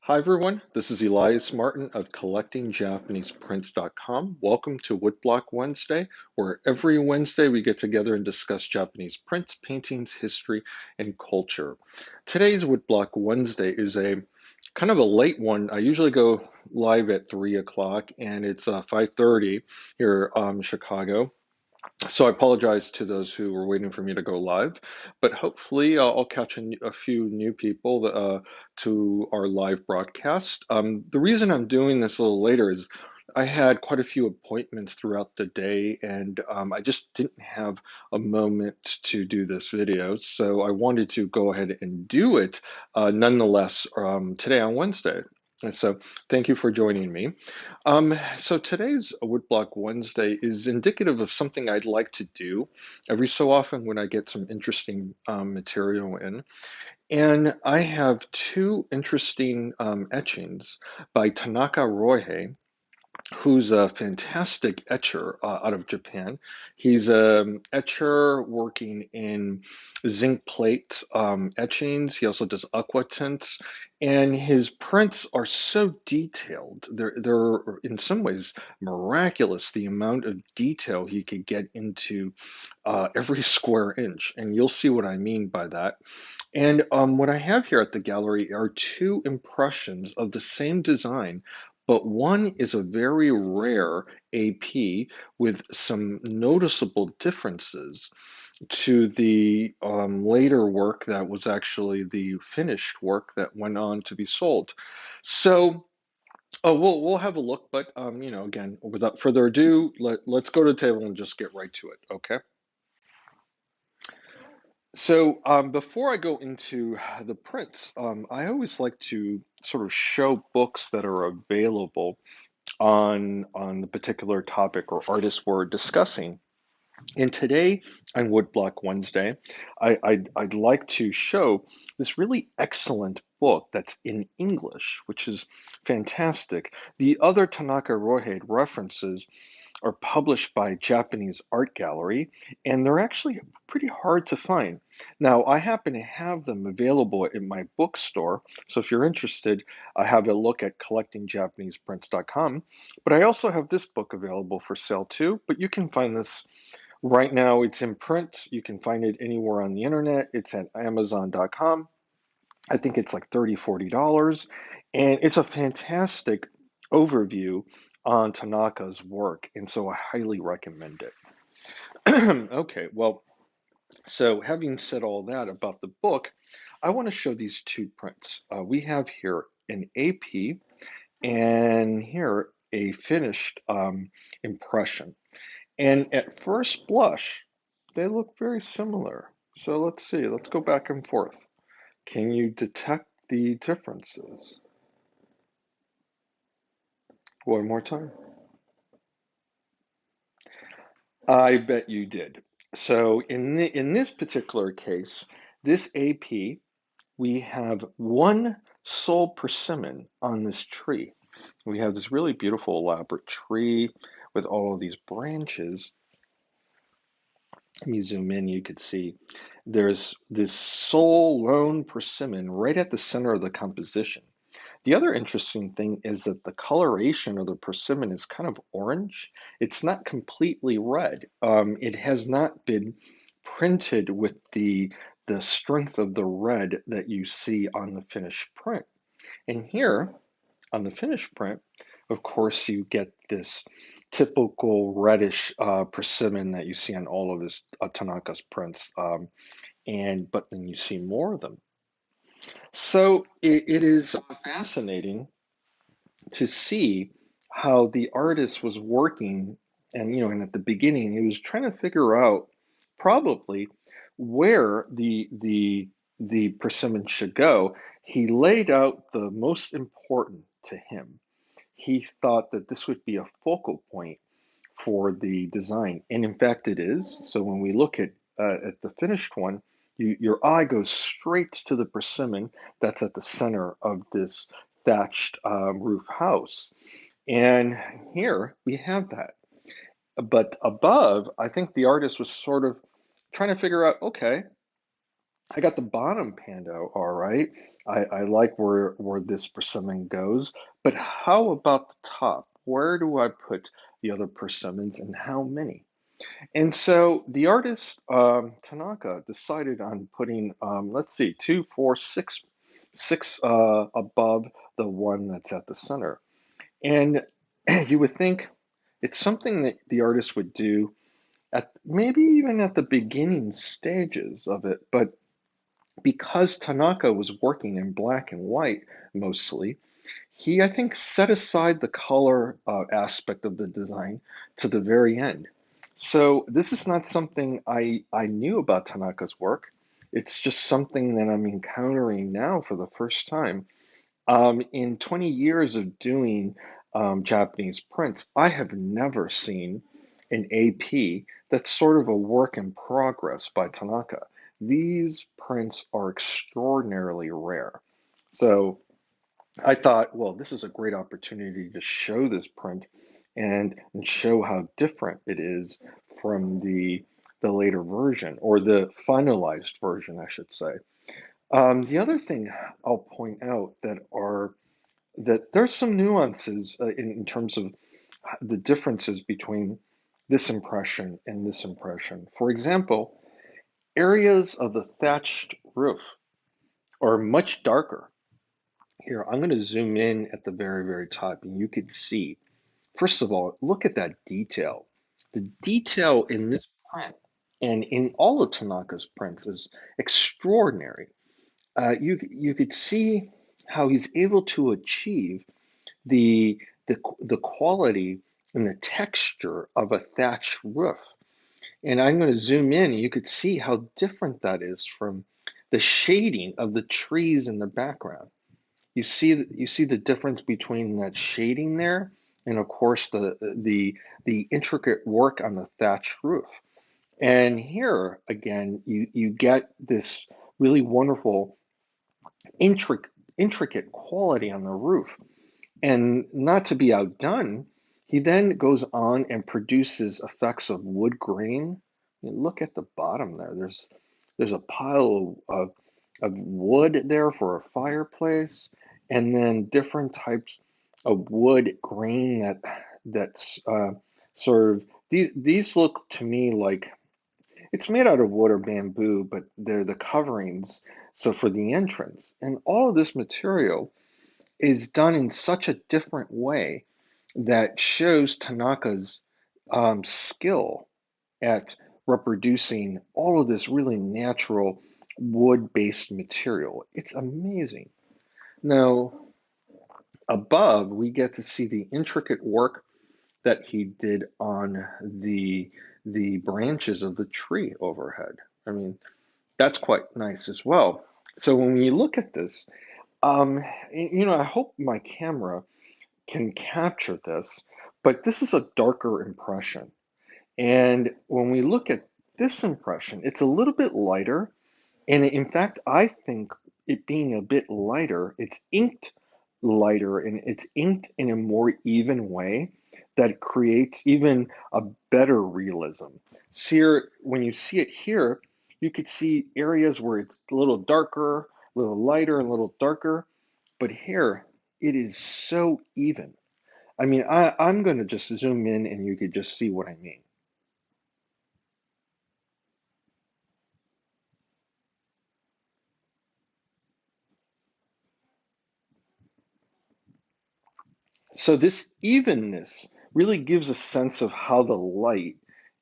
Hi everyone, this is Elias Martin of CollectingJapanesePrints.com. Welcome to Woodblock Wednesday, where every Wednesday we get together and discuss Japanese prints, paintings, history, and culture. Today's Woodblock Wednesday is a kind of a late one. I usually go live at 3 o'clock and it's 5:30 here in Chicago. So I apologize to those who were waiting for me to go live, but hopefully I'll catch a few new people to our live broadcast. The reason I'm doing this a little later is I had quite a few appointments throughout the day, and I just didn't have a moment to do this video. So I wanted to go ahead and do it nonetheless today on Wednesday. And so thank you for joining me. So today's Woodblock Wednesday is indicative of something I'd like to do every so often when I get some interesting material in. And I have two interesting etchings by Tanaka Ryohei, who's a fantastic etcher out of Japan. He's an etcher working in zinc plate etchings. He also does aqua tints, and his prints are so detailed. They're in some ways miraculous, the amount of detail he could get into every square inch, and you'll see what I mean by that. And what I have here at the gallery are two impressions of the same design, but one is a very rare AP with some noticeable differences to the later work that was actually the finished work that went on to be sold. So, we'll have a look, but again, without further ado, let's go to the table and just get right to it, okay? So before I go into the prints, I always like to sort of show books that are available on the particular topic or artist we're discussing. And today on Woodblock Wednesday, I'd like to show this really excellent book that's in English, which is fantastic. The other Tanaka Ryohei references are published by Japanese Art Gallery, and they're actually pretty hard to find. Now, I happen to have them available in my bookstore, so if you're interested, I have a look at collectingjapaneseprints.com. But I also have this book available for sale too, but you can find this right now. It's in print. You can find it anywhere on the internet. It's at Amazon.com. I think it's like $30, $40. And it's a fantastic overview on Tanaka's work. And so I highly recommend it. Okay, well, so having said all that about the book, I want to show these two prints. We have here an AP and here a finished impression. And at first blush, they look very similar. So let's see, let's go back and forth. Can you detect the differences? One more time. I bet you did. So in this particular case, this AP, we have one sole persimmon on this tree. We have this really beautiful elaborate tree with all of these branches. Let me zoom in, you could see there's this sole lone persimmon right at the center of the composition. The other interesting thing is that the coloration of the persimmon is kind of orange. It's not completely red. It has not been printed with the strength of the red that you see on the finished print. And here on the finished print, of course, you get this typical reddish persimmon that you see on all of his Tanaka's prints, but then you see more of them. So it is fascinating to see how the artist was working, and and at the beginning, he was trying to figure out probably where the persimmon should go. He laid out the most important to him. He thought that this would be a focal point for the design, and in fact, it is. So when we look at the finished one, your eye goes straight to the persimmon that's at the center of this thatched roof house, and here we have that. But above, I think the artist was sort of trying to figure out, okay, I got the bottom panned out all right. I like where this persimmon goes, but how about the top? Where do I put the other persimmons and how many? And so the artist Tanaka decided on putting, let's see, two, four, six above the one that's at the center. And you would think it's something that the artist would do at maybe even at the beginning stages of it, but because Tanaka was working in black and white mostly, he, I think, set aside the color aspect of the design to the very end. So this is not something I knew about Tanaka's work. It's just something that I'm encountering now for the first time. In 20 years of doing Japanese prints, I have never seen an AP that's sort of a work in progress by Tanaka. These prints are extraordinarily rare. So I thought, well, this is a great opportunity to show this print and show how different it is from the later version or the finalized version, I should say. The other thing I'll point out that there's some nuances in terms of the differences between this impression and this impression. For example, areas of the thatched roof are much darker. Here, I'm going to zoom in at the very, very top, and you could see, first of all, look at that detail. The detail in this print and in all of Tanaka's prints is extraordinary. You could see how he's able to achieve the, the quality and the texture of a thatched roof. And I'm going to zoom in, and you could see how different that is from the shading of the trees in the background. You see the difference between that shading there and of course the intricate work on the thatched roof. And here again you get this really wonderful intricate quality on the roof. And not to be outdone, he then goes on and produces effects of wood grain. Look at the bottom there. There's a pile of wood there for a fireplace, and then different types of wood grain that's sort of these look to me like it's made out of wood or bamboo, but they're the coverings. So for the entrance, and all of this material is done in such a different way that shows Tanaka's skill at reproducing all of this really natural wood-based material. It's amazing. Now, above, we get to see the intricate work that he did on the branches of the tree overhead. I mean, that's quite nice as well. So when we look at this, I hope my camera can capture this, but this is a darker impression. And when we look at this impression, it's a little bit lighter. And in fact, I think it being a bit lighter, it's inked lighter and it's inked in a more even way that creates even a better realism. So here, when you see it here, you could see areas where it's a little darker, a little lighter, a little darker. But here, it is so even. I mean, I'm going to just zoom in and you could just see what I mean. So this evenness really gives a sense of how the light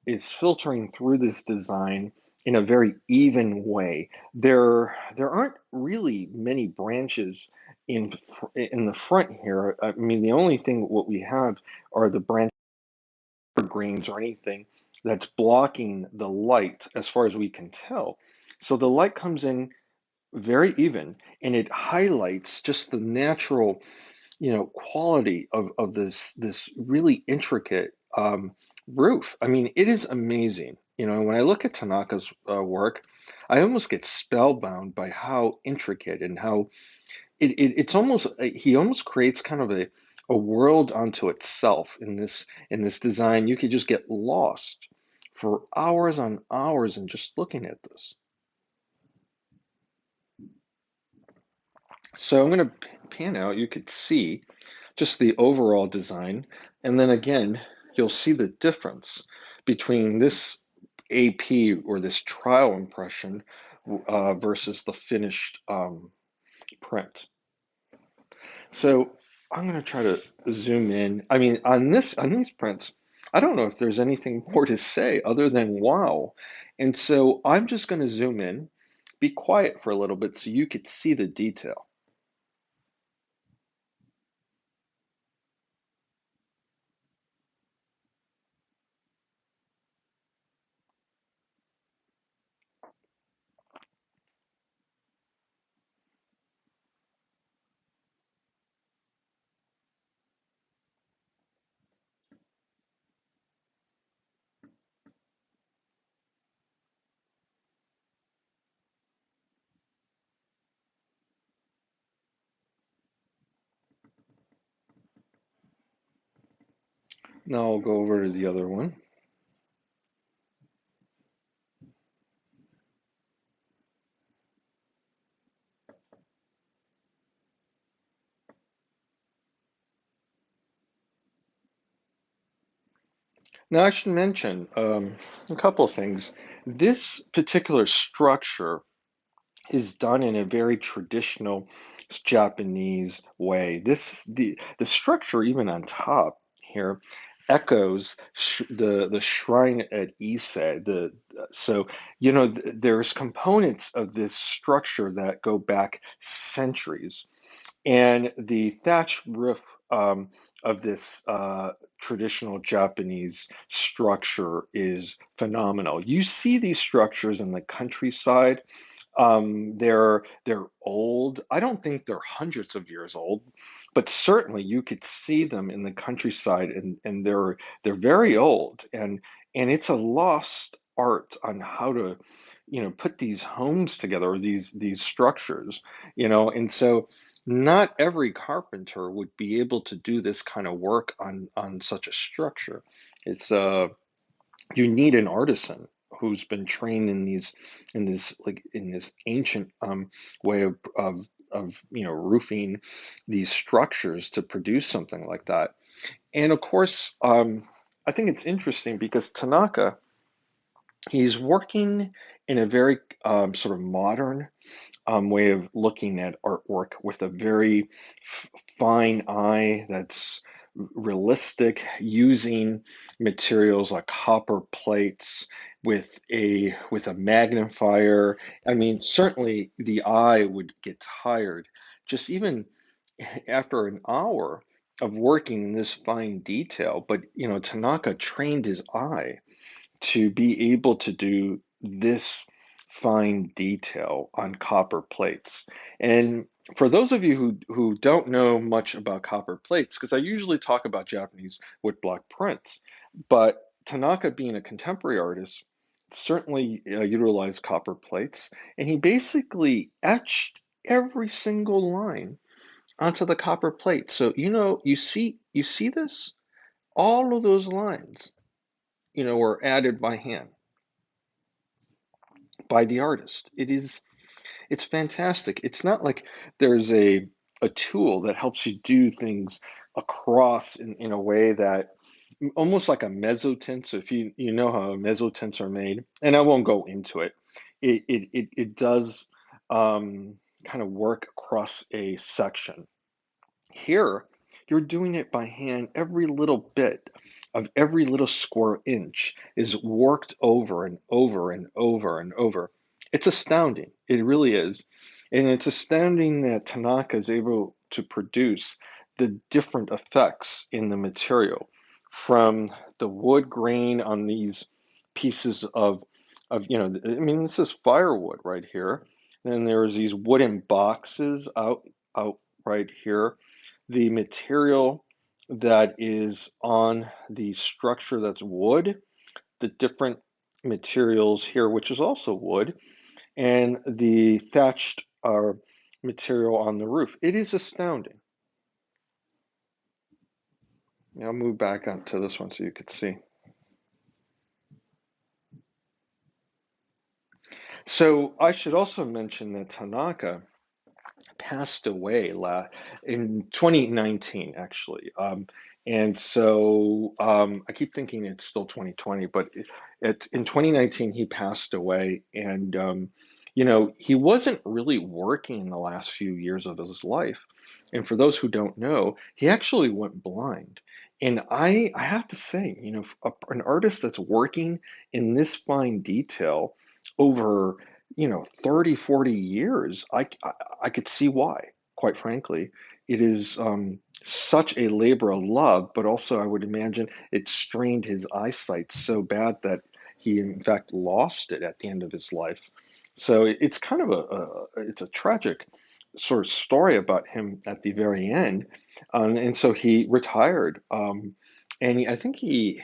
is filtering through this design in a very even way. There aren't really many branches in the front here. I mean, the only thing what we have are the branch greens or anything that's blocking the light as far as we can tell. So the light comes in very even and it highlights just the natural quality of this really intricate roof. I mean, it is amazing. When I look at Tanaka's work, I almost get spellbound by how intricate and how it's almost he almost creates kind of a world unto itself in this design. You could just get lost for hours on hours and just looking at this. So I'm going to pan out. You could see just the overall design, and then again, you'll see the difference between this AP or this trial impression versus the finished print. So I'm going to try to zoom in. I mean, on these prints, I don't know if there's anything more to say other than wow. And so I'm just going to zoom in, be quiet for a little bit so you could see the detail. Now I'll go over to the other one. Now I should mention a couple of things. This particular structure is done in a very traditional Japanese way. The structure even on top here echoes the shrine at Ise. So there's components of this structure that go back centuries. And the thatch roof of this traditional Japanese structure is phenomenal. You see these structures in the countryside. They're old. I don't think they're hundreds of years old, but certainly you could see them in the countryside, and they're very old, and it's a lost art on how to, put these homes together or these structures, and so not every carpenter would be able to do this kind of work on such a structure. It's You need an artisan who's been trained in this ancient way of roofing these structures to produce something like that. And of course, I think it's interesting because Tanaka, he's working in a very sort of modern way of looking at artwork with a very fine eye that's realistic, using materials like copper plates with a magnifier. I mean, certainly the eye would get tired just even after an hour of working in this fine detail. But Tanaka trained his eye to be able to do this fine detail on copper plates. And for those of you who don't know much about copper plates, because I usually talk about Japanese woodblock prints, but Tanaka, being a contemporary artist, certainly utilized copper plates, and he basically etched every single line onto the copper plate. So you see this? All of those lines, were added by hand by the artist. It's fantastic. It's not like there's a tool that helps you do things across in a way that almost like a mezzotint. So if you know how mezzotints are made, and I won't go into it, it does kind of work across a section. Here, you're doing it by hand. Every little bit of every little square inch is worked over and over and over and over. It's astounding. It really is. And it's astounding that Tanaka is able to produce the different effects in the material, from the wood grain on these pieces I mean, this is firewood right here. And there's these wooden boxes out right here. The material that is on the structure, that's wood, the different materials here, which is also wood, and the thatched material on the roof. It is astounding. I'll move back onto this one so you could see. So I should also mention that Tanaka passed away in 2019, actually. And so I keep thinking it's still 2020, but in 2019 he passed away, and he wasn't really working in the last few years of his life. And for those who don't know, he actually went blind. And I have to say, an artist that's working in this fine detail over 30, 40 years, I could see why, quite frankly. It is such a labor of love, but also I would imagine it strained his eyesight so bad that he in fact lost it at the end of his life. So it's kind of it's a tragic sort of story about him at the very end. And so he retired. And I think he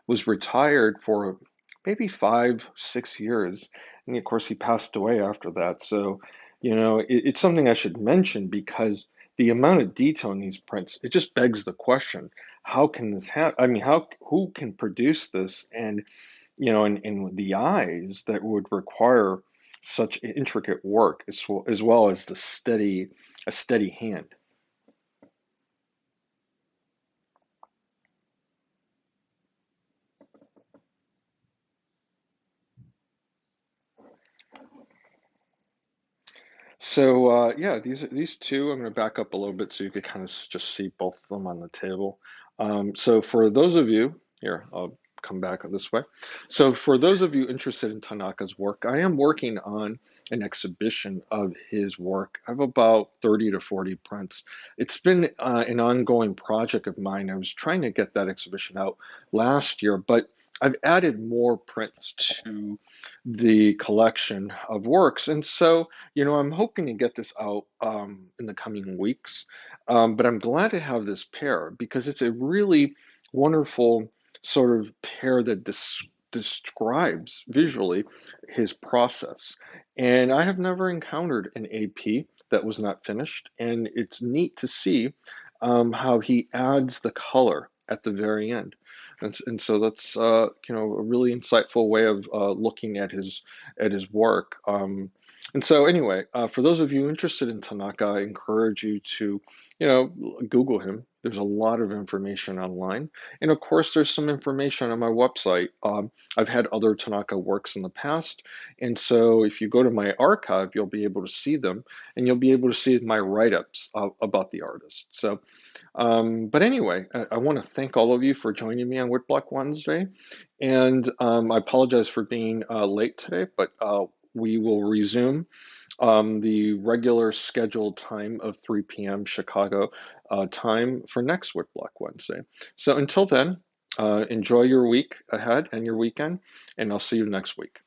was retired for maybe 5, 6 years, and of course he passed away after that. So, it's something I should mention because the amount of detail in these prints, it just begs the question: how can this happen? I mean, who can produce this, and and the eyes that would require such intricate work as well as a steady hand. So yeah, these two, I'm going to back up a little bit so you could kind of just see both of them on the table. So for those of you here, I'll come back this way. So for those of you interested in Tanaka's work, I am working on an exhibition of his work. I have about 30 to 40 prints. It's been an ongoing project of mine. I was trying to get that exhibition out last year, but I've added more prints to the collection of works, and so I'm hoping to get this out in the coming weeks. But I'm glad to have this pair because it's a really wonderful sort of pair that describes visually his process. And I have never encountered an AP that was not finished, and it's neat to see how he adds the color at the very end. And so that's a really insightful way of looking at his work. And so anyway, for those of you interested in Tanaka, I encourage you to, Google him. There's a lot of information online. And of course, there's some information on my website. I've had other Tanaka works in the past. And so if you go to my archive, you'll be able to see them, and you'll be able to see my write-ups about the artist. So, but anyway, I want to thank all of you for joining me on Woodblock Wednesday. And I apologize for being late today, but we will resume the regular scheduled time of 3 p.m. Chicago time for next Woodblock Wednesday. So until then, enjoy your week ahead and your weekend, and I'll see you next week.